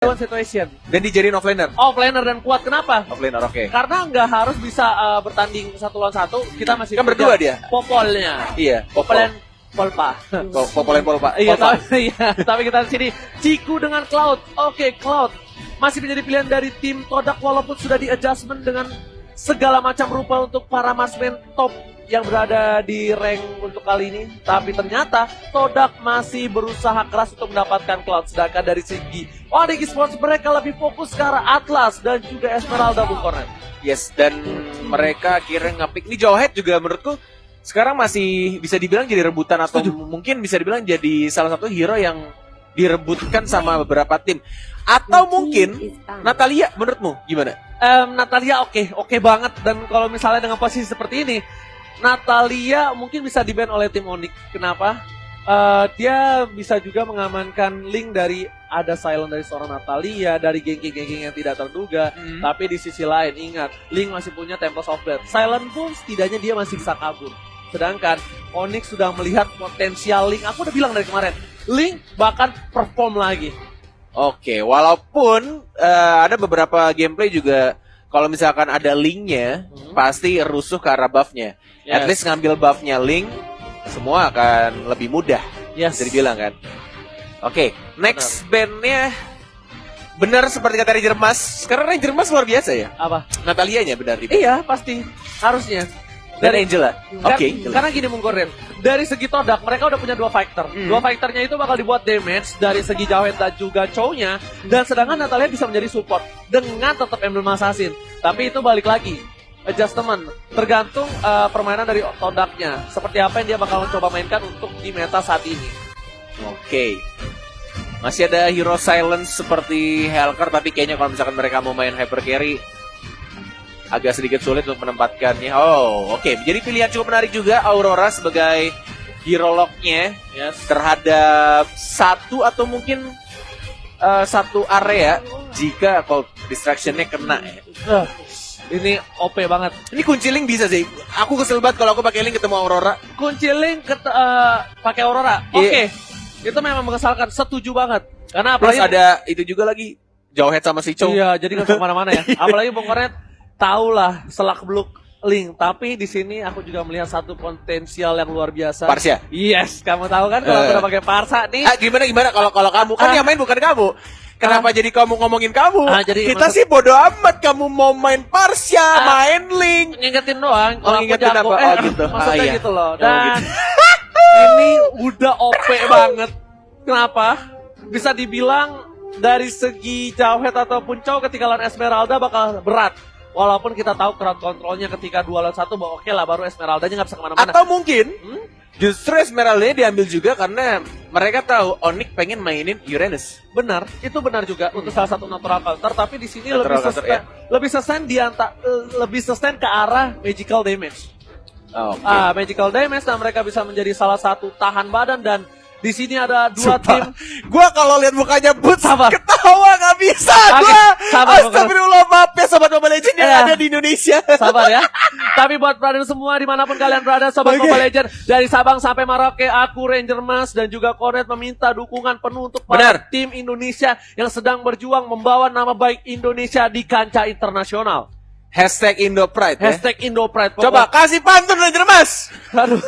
One situation. Dan dijadiin offlaner. Offlaner dan kuat, kenapa? Offlaner, oke. Karena nggak harus bisa bertanding 1-1, kita masih Kan punya berdua dia? Popolnya. Iya, Popolen Polpa. Popolen Polpa. Iya, tapi kita di sini Ciku dengan Cloud. Oke, Cloud masih menjadi pilihan dari tim Todak walaupun sudah di adjustment dengan segala macam rupa untuk para marksman top yang berada di rank untuk kali ini. Tapi ternyata Todak masih berusaha keras untuk mendapatkan Cloud. Sedangkan dari segi Onyx Esports mereka lebih fokus ke arah Atlas dan juga Esmeralda, Bung Kornet. Yes, dan mereka akhirnya nge-pick. Ini Jawhead juga menurutku sekarang masih bisa dibilang jadi rebutan atau mungkin bisa dibilang jadi salah satu hero yang direbutkan sama beberapa tim. Atau mungkin Natalia, menurutmu gimana? Natalia oke banget. Dan kalau misalnya dengan posisi seperti ini, Natalia mungkin bisa di-ban oleh tim Onyx. Kenapa? Dia bisa juga mengamankan link dari ada silent dari seorang Natalia, dari gengking-gengking yang tidak terduga. Tapi di sisi lain, ingat, Link masih punya Tempest of Death. Silent pun setidaknya dia masih bisa kabur. Sedangkan Onyx sudah melihat potensial Link. Aku udah bilang dari kemarin, Link bahkan perform lagi. Oke, walaupun ada beberapa gameplay juga kalau misalkan ada linknya, pasti rusuh ke arah buffnya. At least ngambil buffnya link, semua akan lebih mudah. Bisa dibilang kan. Oke, next bandnya benar seperti kata Ranger Mas. Karena Ranger Mas luar biasa ya. Apa? Natalianya benar. Iya, pasti. Harusnya. Dan Angela. Oke. Karena gini Bung Kornet, dari segi Todak mereka udah punya dua fighter. Dua fighternya itu bakal dibuat damage dari segi Jawhead dan juga Chow-nya. Dan sedangkan Natalia bisa menjadi support dengan tetap Emblem Assassin. Tapi itu balik lagi, adjustment. Tergantung permainan dari Todaknya. Seperti apa yang dia bakal mencoba mainkan untuk di meta saat ini. Oke. Masih ada hero silence seperti Helker, tapi kayaknya kalau misalkan mereka mau main hyper carry agak sedikit sulit untuk menempatkannya. Oh, oke. Jadi pilihan cukup menarik juga Aurora sebagai hero lock-nya terhadap satu atau mungkin satu area jika kalau distraction-nya kena ya. Ini OP banget. Ini kunci link bisa sih. Aku kesel banget kalau aku pakai link ketemu Aurora. Kunci link pakai Aurora. Oke. Itu memang mengesalkan, setuju banget. Karena apalagi ada itu juga lagi Jawhead sama si Chow. Iya, jadi nggak kemana-mana ya. Apalagi Bung Kornet tahulah selak beluk link. Tapi di sini aku juga melihat satu potensial yang luar biasa. Parsa. Yes, kamu tahu kan kalau aku udah pakai Parsa nih. Gimana kalau kamu kan yang main bukan kamu. Kenapa jadi kamu ngomongin kamu? Jadi kita sih bodo amat kamu mau main Parsa, main link. Ngingetin doang. Oh, ngingetin apa? Oh gitu. Maksudnya iya. gitu loh. Dan ini udah OP banget. Kenapa? Bisa dibilang dari segi Jawhead ataupun Chow ketika lawan Esmeralda bakal berat. Walaupun kita tahu crowd controlnya ketika 2-1 bahwa oke lah, baru Esmeraldanya nggak bisa kemana-mana. Atau mungkin justru Esmeraldanya diambil juga karena mereka tahu Onyx pengen mainin Uranus. Benar, itu benar juga untuk salah satu natural counter. Tapi di sini lebih sustain ke arah magical damage. Magical damage dan mereka bisa menjadi salah satu tahan badan. Dan di sini ada dua tim. Gua kalau lihat mukanya Boots sabar, ketawa nggak bisa. Astagfirullah, maaf ya sobat Mobile Legends yang ada di Indonesia. Sabar ya. Tapi buat brother semua dimanapun kalian berada, sobat Mobile Legends dari Sabang sampai Merauke, aku Ranger Mas dan juga Kornet meminta dukungan penuh untuk para tim Indonesia yang sedang berjuang membawa nama baik Indonesia di kancah internasional. Hashtag IndoPride ya. Hashtag IndoPride. Coba kasih pantun Ranger Mas. Aduh.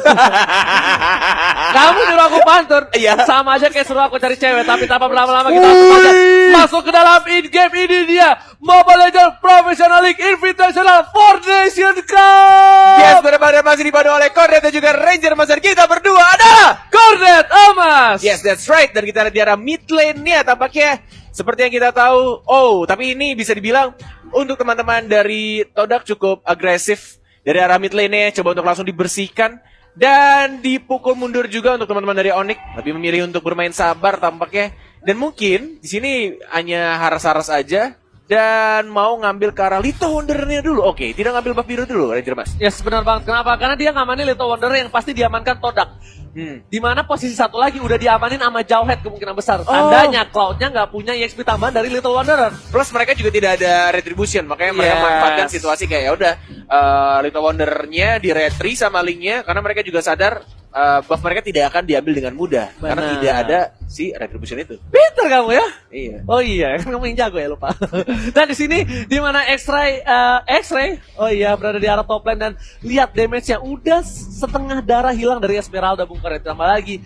Kamu nyuruh aku pantun. Sama aja kayak suruh aku cari cewek. Tapi tanpa berlama-lama kita langsung aja masuk ke dalam in-game. Ini dia Mobile Legends Professional League Invitational 4 Nation Cup. Yes, benar-benar masih dipandu oleh Kornet dan juga Ranger Mas. Dan kita berdua adalah Kornet Omas. Yes, that's right. Dan kita ada di arah mid lane-nya tampaknya seperti yang kita tahu. Oh, tapi ini bisa dibilang untuk teman-teman dari Todak cukup agresif dari arah mid lane-nya, coba untuk langsung dibersihkan dan dipukul mundur juga untuk teman-teman dari Onyx. Lebih memilih untuk bermain sabar tampaknya. Dan mungkin di sini hanya haras-haras aja dan mau ngambil ke arah Little Wonder-nya dulu. Oke, tidak ngambil buff biru dulu Ranger Mas. Yes, benar banget. Kenapa? Karena dia ngamanin Little Wonder yang pasti diamankan Todak. Dimana posisi satu lagi udah diamanin sama Jawhead kemungkinan besar. Tandanya Cloud-nya nggak punya EXP tambahan dari Little Wanderer. Plus mereka juga tidak ada retribution, makanya mereka manfaatkan situasi kayak ya udah Little Wanderer-nya di retri sama Link-nya karena mereka juga sadar buff mereka tidak akan diambil dengan mudah karena Benar. tidak ada si Retribution itu. Pinter kamu ya. Iya. Oh iya, kan kamu yang jago ya, lupa. Dan di sini di mana X-Ray, oh iya berada di arah top lane dan lihat damage-nya udah setengah darah hilang dari Esmeralda Bung Koret. Tambah lagi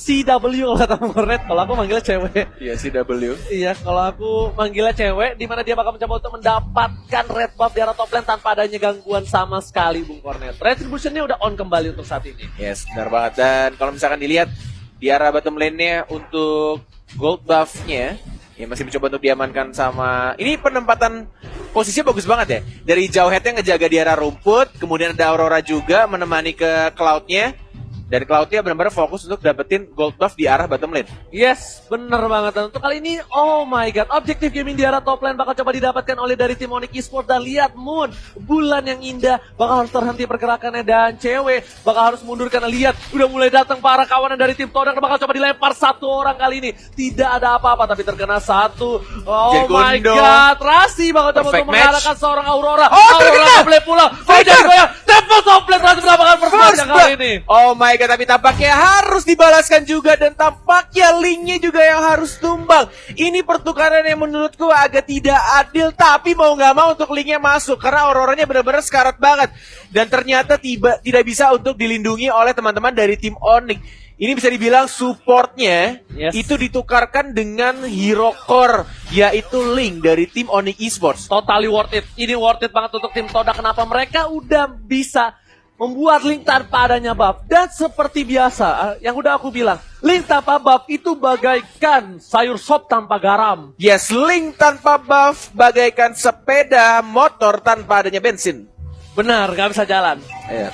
CW kalau kata Bung Koret, kalau aku manggilnya cewek. Iya si W. Iya, kalau aku manggilnya cewek, di mana dia bakal mencoba untuk mendapatkan red buff di arah top lane tanpa adanya gangguan sama sekali, Bung Kornet. Retribution-nya udah on kembali untuk saat ini. Yes, benar banget. Dan kalau misalkan dilihat di arah bottom lane-nya untuk gold buff-nya, ya masih mencoba untuk diamankan sama... Ini penempatan posisinya bagus banget ya. Dari jauh head-nya ngejaga di arah rumput, kemudian ada Aurora juga menemani ke Cloud-nya. Dan Cloud-nya benar-benar fokus untuk dapetin gold buff di arah bottom lane. Yes, bener banget. Dan untuk kali ini, oh my god, objektif gaming di arah top lane bakal coba didapatkan oleh dari tim Onyx Esports. Dan lihat Moon, bulan yang indah, bakal harus terhenti pergerakannya. Dan cewek bakal harus mundur karena lihat, udah mulai datang para kawanan dari tim Todak. Bakal coba dilempar satu orang kali ini. Tidak ada apa-apa, tapi terkena satu. Oh my Jergondo. god, Rasi bakal coba Perfect untuk match. mengalahkan seorang Aurora. Oh, Aurora terkena. nggak boleh pulang. Fighter. Tempo top lane Rasi mendapatkan first match yang kali ini. Oh my god, tapi tampaknya harus dibalaskan juga dan tampaknya linknya juga yang harus tumbang. Ini pertukaran yang menurutku agak tidak adil, tapi mau nggak mau untuk linknya masuk karena Auroranya benar-benar sekarat banget dan ternyata tidak bisa untuk dilindungi oleh teman-teman dari tim Onyx. Ini bisa dibilang supportnya Yes. itu ditukarkan dengan hero core, yaitu Link dari tim Onyx Esports. Totally worth it. Ini worth it banget untuk tim Todak. Kenapa mereka udah bisa membuat Link tanpa adanya buff. Dan seperti biasa, yang udah aku bilang, Link tanpa buff itu bagaikan sayur sop tanpa garam. Yes, Link tanpa buff bagaikan sepeda motor tanpa adanya bensin. Benar, gak bisa jalan.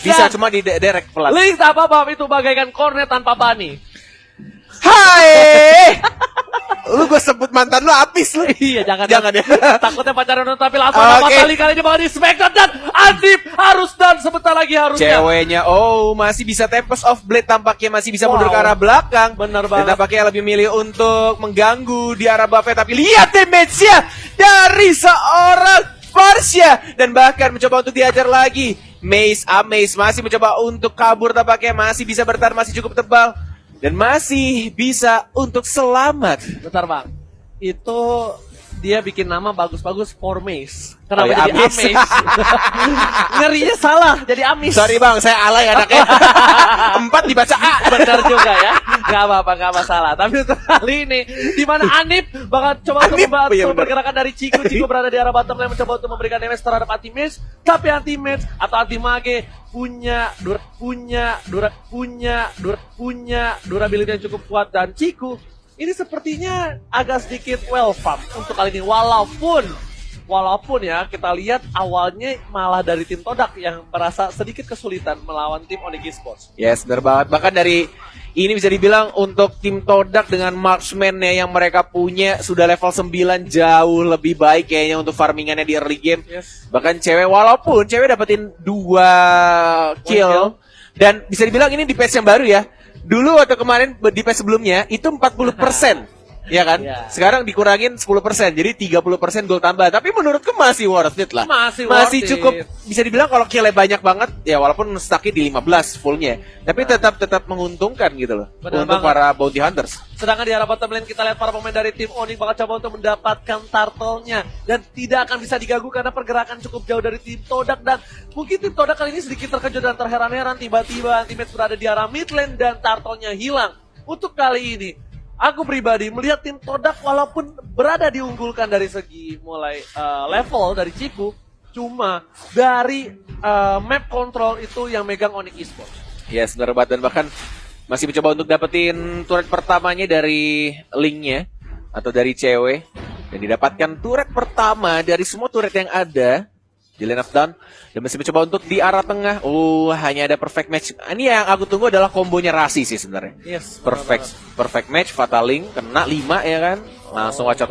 Bisa Dan cuma di derek pelan. Link tanpa buff itu bagaikan kornet tanpa bani. Hai! Lu gue sebut mantan lu habis lu. Iya, jangan ya. Takutnya pacaran tapi langsung apa Oke. kali ini bakal di Smackdown dan Adip harus dan sebentar lagi harusnya. Ceweknya, masih bisa Tempest of Blade tampaknya masih bisa Wow. mundur ke arah belakang. Bener Dan banget. tampaknya lebih milih untuk mengganggu di arah buffnya. Tapi lihat damage-nya dari seorang Farsha. Dan bahkan mencoba untuk diajar lagi. Amaze masih mencoba untuk kabur tampaknya. Masih bisa bertahan, masih cukup tebal. Dan masih bisa untuk selamat. Bentar bang, itu dia bikin nama bagus-bagus for Maze. Kenapa Oh, ya, jadi Amis. Amaze? Ngerinya salah, jadi Amis. Sorry bang, saya alay anaknya. 4 dibaca A. Benar juga ya, nggak apa-apa, nggak masalah. Tapi untuk kali ini, di mana Anip bakal coba untuk Anip, membantu iya benar. pergerakan dari Chico. Chico berada di arah bottom lane mencoba untuk memberikan damage terhadap anti-mage. Tapi anti-mage atau anti-mage punya durability yang cukup kuat. Dan Chico ini sepertinya agak sedikit well farm untuk kali ini. Walaupun ya kita lihat awalnya malah dari tim Todak yang merasa sedikit kesulitan melawan tim Onyx Esports. Yes, benar banget. Bahkan dari ini bisa dibilang untuk tim Todak dengan marksman-nya yang mereka punya sudah level 9 jauh lebih baik kayaknya untuk farmingannya di early game. Yes. Bahkan walaupun cewek dapetin 2 kill. Dan bisa dibilang ini di patch yang baru ya. Dulu atau kemarin di patch sebelumnya itu 40%. Ya kan? Iya. Sekarang dikurangin 10%. Jadi 30% gold tambah. Tapi menurutku masih worth it lah. Masih worth it. Cukup bisa dibilang kalau killnya banyak banget ya walaupun stucknya di 15 fullnya. Tapi tetap menguntungkan gitu loh. Benar untuk banget. para bounty hunters. Sedangkan di arah bottom lane kita lihat para pemain dari tim Onyx bakal coba untuk mendapatkan turtle-nya. Dan tidak akan bisa diganggu karena pergerakan cukup jauh dari tim Todak. Dan mungkin tim Todak kali ini sedikit terkejut dan terheran-heran. Tiba-tiba anti-mage berada di arah mid lane dan turtle-nya hilang. Untuk kali ini, aku pribadi melihat tim Todak walaupun berada diunggulkan dari segi mulai level dari Ciku. Cuma dari map control itu yang megang Onyx Esports. Yes, benar banget. Dan bahkan masih mencoba untuk dapetin turret pertamanya dari Linknya atau dari cewek. Dan didapatkan turret pertama dari semua turret yang ada di Lane of Dawn. Dan masih mencoba untuk di arah tengah. Hanya ada perfect match. Ini yang aku tunggu adalah kombonya Rasi sih sebenarnya. Yes, Perfect match, Fatal Link, kena 5 ya kan. Langsung wacot.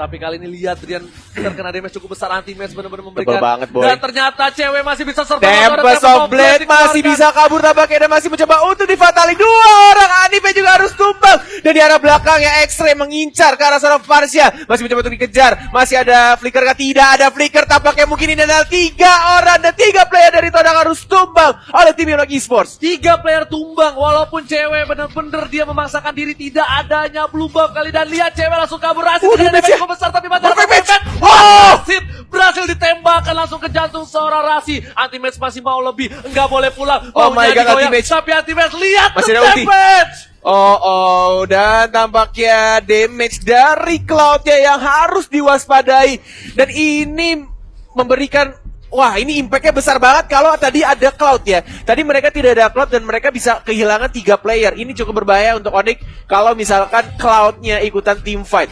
Tapi kali ini lihat Rian terkena damage cukup besar, anti-match benar-benar Tebel memberikan. banget, boy. Dan ternyata cewek masih bisa survive. Tempest of Blade masih bisa kabur tampaknya dan masih mencoba untuk difatali. Dua orang Anime juga harus tumbang. Dan di arah belakangnya X-Ray mengincar ke arah seorang Parsia. Masih mencoba untuk dikejar. Masih ada flicker kah? Tidak ada flicker. Tampaknya mungkin ini adalah 3 orang dan 3 player dari Todak harus tumbang oleh tim Yonak Esports. 3 player tumbang, walaupun cewek benar-benar dia memaksakan diri, tidak adanya blue buff kali. Dan lihat cewek langsung kabur. Rasid dengan damage cukup besar, tapi mati. Berhasil ditembakkan langsung ke jantung seorang Rasi. Anti-match masih mau lebih, enggak boleh pulang. Oh my god, anti-match. Tapi anti-match lihat Masih ada ulti. Dan tampaknya damage dari Cloud-nya yang harus diwaspadai. Dan ini memberikan, wah ini impact-nya besar banget kalau tadi ada Cloud ya. Tadi mereka tidak ada Cloud dan mereka bisa kehilangan 3 player. Ini cukup berbahaya untuk Onyx kalau misalkan Cloud-nya ikutan team fight.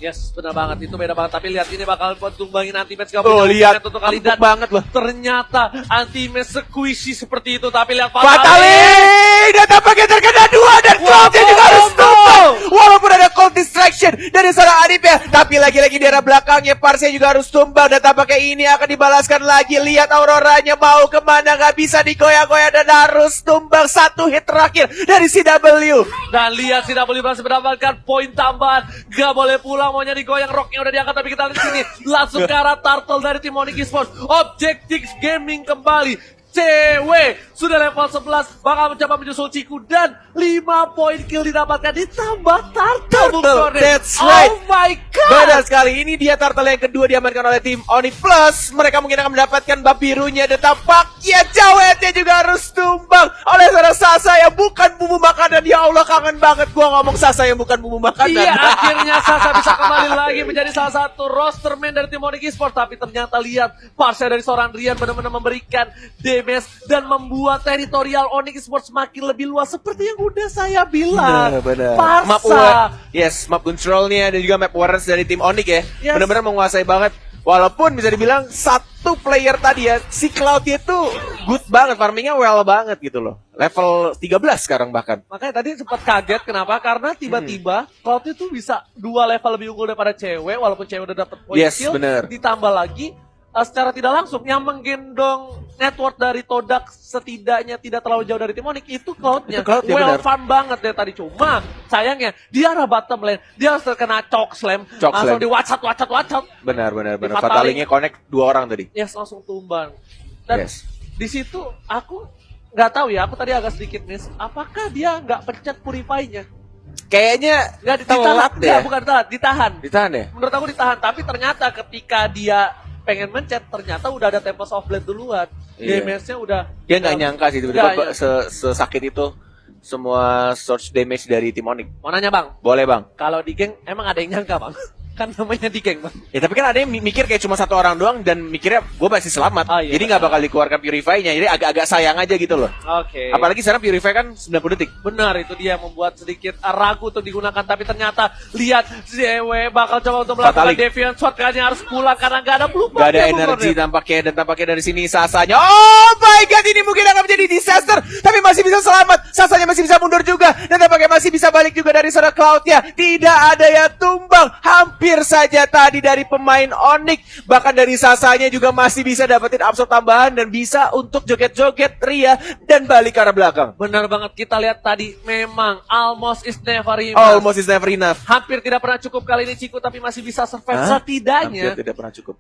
Yes, benar banget, itu beda banget. Tapi lihat ini bakal tumbangin anti-match. Lihat untuk kali dan banget loh. ternyata anti-match squishy seperti itu. Tapi lihat Fatali dan tampaknya terkena 2 dan Cloud-nya juga harus tumbang. Walaupun ada cold distraction dari seorang Anime, tapi lagi-lagi di arah belakangnya Parsia juga harus tumbang. Dan tampaknya ini akan dibalaskan lagi. Lihat Auroranya mau kemana, gak bisa digoyang-goyang dan harus tumbang. 1 hit terakhir dari CW. Dan lihat CW berhasil mendapatkan poin tambahan. Gak boleh pulang, maunya digoyang, rocknya udah diangkat. Tapi kita lihat sini langsung ke arah Turtle dari tim Onyx Esports. Objective Gaming kembali. Cewek sudah level 11, bakal mencoba menyusul Ciku dan 5 poin kill didapatkan ditambah Turtle. That's right. Oh my god. Benar sekali, ini dia Turtle yang kedua diamankan oleh tim Onyx Plus. Mereka mungkin akan mendapatkan bab birunya dan tampaknya ceweknya juga harus tumbang oleh seorang Sasa yang bukan bumbu makanan. Ya Allah, kangen banget gua ngomong Sasa yang bukan bumbu makanan. Iya, akhirnya Sasa bisa kembali lagi menjadi salah satu roster man dari tim Onyx Esports. Tapi ternyata lihat Parsia dari seorang Rian benar-benar memberikan damage dan membuat teritorial Onyx Esports semakin lebih luas seperti yang udah saya bilang. Benar. Parsa. Map controlnya dan juga map warriors dari tim Onyx ya. Yes. Benar-benar menguasai banget. Walaupun bisa dibilang satu player tadi ya, si Cloud itu good banget, farmingnya well banget gitu loh. Level 13 sekarang bahkan. Makanya tadi sempat kaget kenapa? Karena tiba-tiba Cloud itu bisa 2 level lebih unggul daripada cewek, walaupun cewek udah dapet poin Yes, kill. bener. Ditambah lagi secara tidak langsung yang menggendong network dari Todak setidaknya tidak terlalu jauh dari tim Onyx itu Cloud-nya. Itu Cloud, ya, well bener. fun banget deh tadi, cuma sayangnya di arah bottom lane dia harus terkena choke slam, langsung di watch out. Benar. Fatali. Fatalingnya connect 2 orang tadi. Yes, langsung tumbang. Dan Yes. di situ aku nggak tahu ya, aku tadi agak sedikit miss. Apakah dia nggak pencet purify-nya? Kayaknya Nggak telat deh. Nggak, bukan telat, ditahan. Ditahan ya? Menurut aku ditahan, tapi ternyata ketika dia pengen mencet, ternyata udah ada Tempest of Blade duluan. Iya. Damage-nya udah... Dia nggak nyangka sih tiba-tiba Nggak, sesakit itu semua source damage dari tim Onyx. Mau nanya bang, Boleh bang. kalau di geng emang ada yang nyangka bang? Kan namanya di geng bang. Ya tapi kan ada yang mikir kayak cuma 1 orang doang dan mikirnya gue masih selamat. Oh, iya, jadi nggak bakal dikeluarkan Purify-nya. Jadi agak-agak sayang aja gitu loh. Oke. Apalagi sekarang Purify kan 90 detik. Benar, itu dia membuat sedikit ragu untuk digunakan. Tapi ternyata lihat cewek bakal coba untuk melakukan Fatalik. Deviant Sword, kayaknya harus pulang karena nggak ada blue Gak ada buff-nya, energi Bung tampaknya. Dan tampaknya dari sini Sasanya, oh my god, ini mungkin akan menjadi disaster. Tapi masih bisa selamat. Sasanya masih bisa mundur juga. Dan tampaknya masih bisa balik juga dari seorang Cloud-nya. Tidak ada yang tumbang. Hampir saja tadi dari pemain Onyx. Bahkan dari Sasanya juga masih bisa dapetin absorb tambahan. Dan bisa untuk joget-joget Ria dan balik ke arah belakang. Benar banget, kita lihat tadi memang almost is never enough. Almost is never enough. Hampir tidak pernah cukup kali ini Ciku, tapi masih bisa survive. Setidaknya Hampir tidak pernah cukup.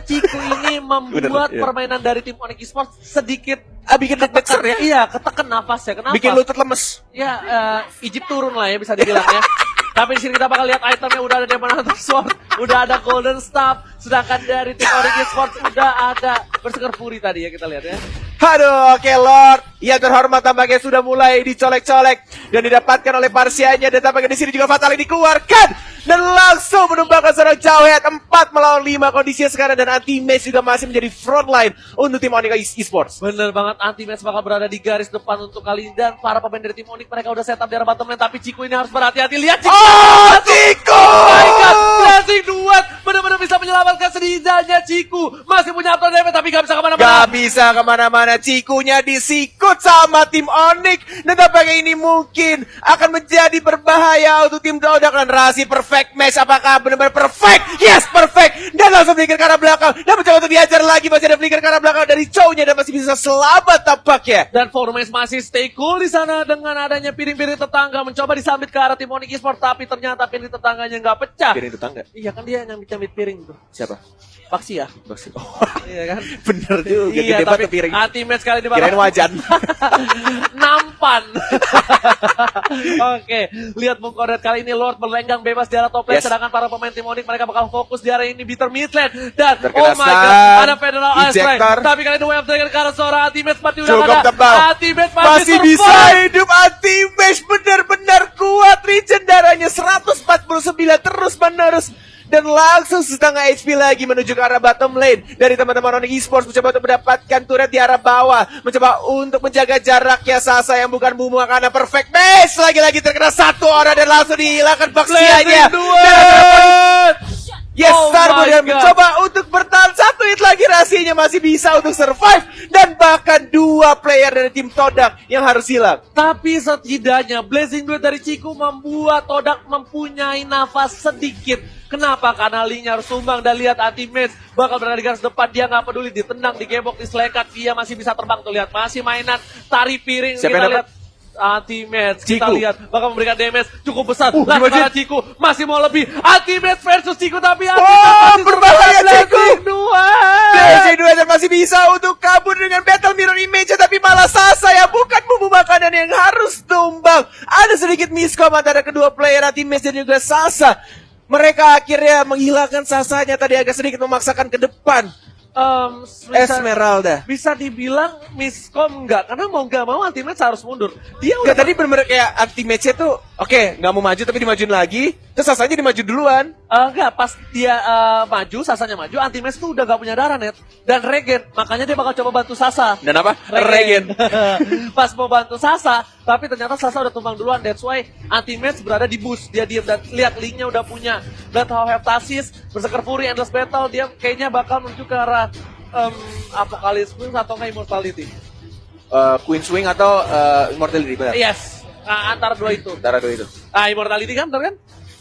Ciku ini membuat Bener, iya. permainan dari tim Onyx Esports sedikit Bikin deg-degan ya. Iya, ketekan nafasnya. Kenapa? Bikin lutut lemes. Ya, Egypt turun lah ya bisa dibilang ya. Tapi di sini kita bakal lihat itemnya udah ada Demon Hunter Sword, udah ada Golden Staff, sedangkan dari tim Onyx Esports udah ada Berserker Fury tadi ya kita lihat ya. Aduh, oke Lord. Yang terhormat tampaknya sudah mulai dicolek-colek dan didapatkan oleh Parsianya dan tampaknya di sini juga Fatali dikeluarkan dan langsung menumbangkan seorang Jawhead 4 melawan 5 kondisinya sekarang dan anti-match juga masih menjadi frontline untuk tim Onyx Esports. Bener banget, anti-match bakal berada di garis depan untuk kali ini dan para pemain dari tim Onyx mereka udah setup di arah bottom lane, tapi Ciku ini harus berhati-hati. Lihat Ciku. Oh, Ciku! My God, blessing duet benar-benar bisa menyelamatkan setidaknya Ciku. Masih punya auto damage tapi tapi gak bisa kemana-mana. Gak bisa kemana-mana, Cikunya disikut sama tim Onyx. Dan tampaknya ini mungkin akan menjadi berbahaya untuk tim Todak. Dan Rasi perfect match, apakah benar-benar perfect? Yes, perfect. Dan langsung flicker ke arah belakang. Dan mencoba untuk diajar lagi, masih ada flicker ke arah belakang dari Chow-nya. Dan masih bisa selamat tampaknya. Dan Formes masih stay cool di sana dengan adanya piring-piring tetangga mencoba disambit ke arah tim Onyx Esports, tapi ternyata piring tetangganya nggak pecah. Piring tetangga? Iya kan dia nyambit-nyambit piring tuh. Siapa? Faksi ya? Faksi. Oh, Iya kan? bener juga. Iya, Gede tapi banget piring. anti-match kali ini Kirain wajan. nampan. Oke, lihat Bung Kodet kali ini Lord berlenggang bebas di arah top lane, Yes. sedangkan para pemain tim Onyx mereka bakal fokus di arah ini bitter mid lane. Dan Terkena oh my god, stun, ada Federal Ice Strike. ejector. Tapi kali ini wave trigger ke arah seorang anti-match seperti udah Cukup ada. tebal. Anti-match Masih bisa hidup, anti-match benar-benar kuat. Regen darahnya 149 terus menerus. Dan langsung setengah HP lagi menuju ke arah bottom lane. Dari teman-teman Onyx Esports mencoba untuk mendapatkan turret di arah bawah. Mencoba untuk menjaga jaraknya Sasa yang bukan Mumu karena perfect match. Lagi-lagi terkena satu orang dan langsung dihilangkan baksianya. Yes, Oh Starbo my dan God. mencoba untuk bertahan satu hit lagi, Rasinya masih bisa untuk survive. Dan bahkan dua player dari tim Todak yang harus hilang. Tapi setidaknya Blazing Duet dari Ciku membuat Todak mempunyai nafas sedikit. Kenapa? Karena Lee-nya harus sumbang dan lihat anti-match bakal berada di garis depan. Dia nggak peduli, ditendang, digebok, diselekat. Dia masih bisa terbang tuh, lihat. Masih mainan, tari piring. Siapa Kita yang lihat anti-match. Kita Ciku. lihat bakal memberikan damage cukup besar. Gimana, Karena Ciku masih mau lebih. Anti-match versus Ciku, tapi Oh, anti-match masih berbahaya, survive. Ciku. Blazing Duet. Blazing Duet masih bisa untuk kabur dengan Battle Mirror Image, tapi malah Sasa yang bukan bumbu makanan yang harus tumbang. Ada sedikit miskom antara kedua player anti-match dan juga Sasa. Mereka akhirnya menghilangkan Sasanya, tadi agak sedikit memaksakan ke depan. Esmeralda. Bisa dibilang miskom enggak, karena mau nggak mau anti-match harus mundur. Dia udah Enggak, tadi bener-bener kayak anti-match-nya tuh, oke, nggak mau maju tapi dimajuin lagi. Terus Sasanya dimaju duluan. enggak, pas dia maju, Sasanya maju, anti-match tuh udah gak punya darah, Net. Dan regen, makanya dia bakal coba bantu Sasa. Dan apa? Regen. Pas mau bantu Sasa, tapi ternyata Sasa udah tumbang duluan. That's why anti-match berada di boost. Dia diam dan lihat Link-nya udah punya Blood How Heptasis, Berserker Fury, Endless Battle. Dia kayaknya bakal menuju ke arah Apocalypse Wings atau nggak Immortality. Queen Swing atau Immortality, benar? Yes, antara dua itu. Darah dua itu. Immortality kan, benar kan?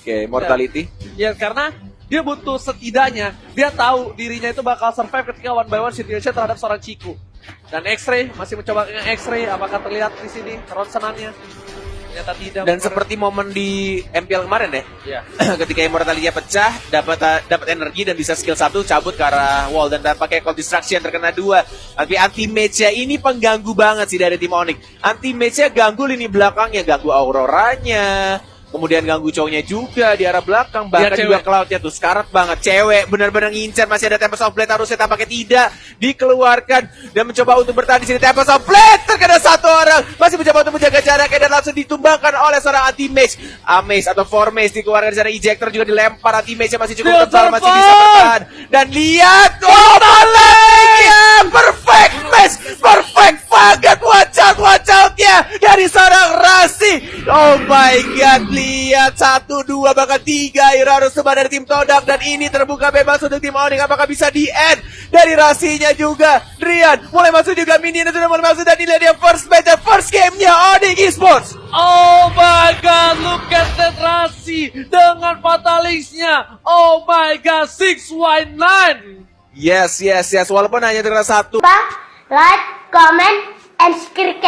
Oke, Immortality. Ya karena dia butuh setidaknya, dia tahu dirinya itu bakal survive ketika one by one situation terhadap seorang Ciku. Dan X-Ray masih mencoba dengan X-Ray, apakah terlihat di sini ronsenannya? Ternyata tidak. Dan seperti momen di MPL kemarin ya, ya. ketika Immortality pecah, dapat energi dan bisa skill 1 cabut ke arah wall dan pakai Cold Destruction terkena 2. Tapi anti-match-nya ini pengganggu banget sih dari tim Onyx. Anti-match-nya ganggu lini belakangnya, ganggu Auroranya, kemudian ganggu cowoknya juga di arah belakang, bahkan Cewek. juga Cloud-nya tuh sekarat banget. Cewek benar-benar ngincar, masih ada Tempest of Blade, harusnya tampaknya tidak dikeluarkan dan mencoba untuk bertahan di sini. Tempest of Blade terkena satu orang, masih mencoba untuk menjaga jaraknya dan langsung ditumbangkan oleh seorang anti-mage. Amaze atau Formaze dikeluarkan di sana, ejector juga dilempar, anti-mage-nya masih cukup Dia tebal, masih bisa survive! bertahan. Dan lihat, oh malaysia, perfect match, perfect banget watch out-nya dari seorang Rasi. Oh my god, lihat 1, 2, bahkan 3 hero harus sebar dari tim Todak dan ini terbuka bebas untuk tim Onyx. Apakah bisa di-end dari Rasinya juga? Drian mulai masuk juga, minion sudah mulai masuk dan dilihat dia first match dan first game-nya Onyx Esports. Oh my god, look at that Rasi dengan Fatalix-nya. Oh my god, 619. Yes, walaupun hanya terkena 1. like, comment, and subscribe.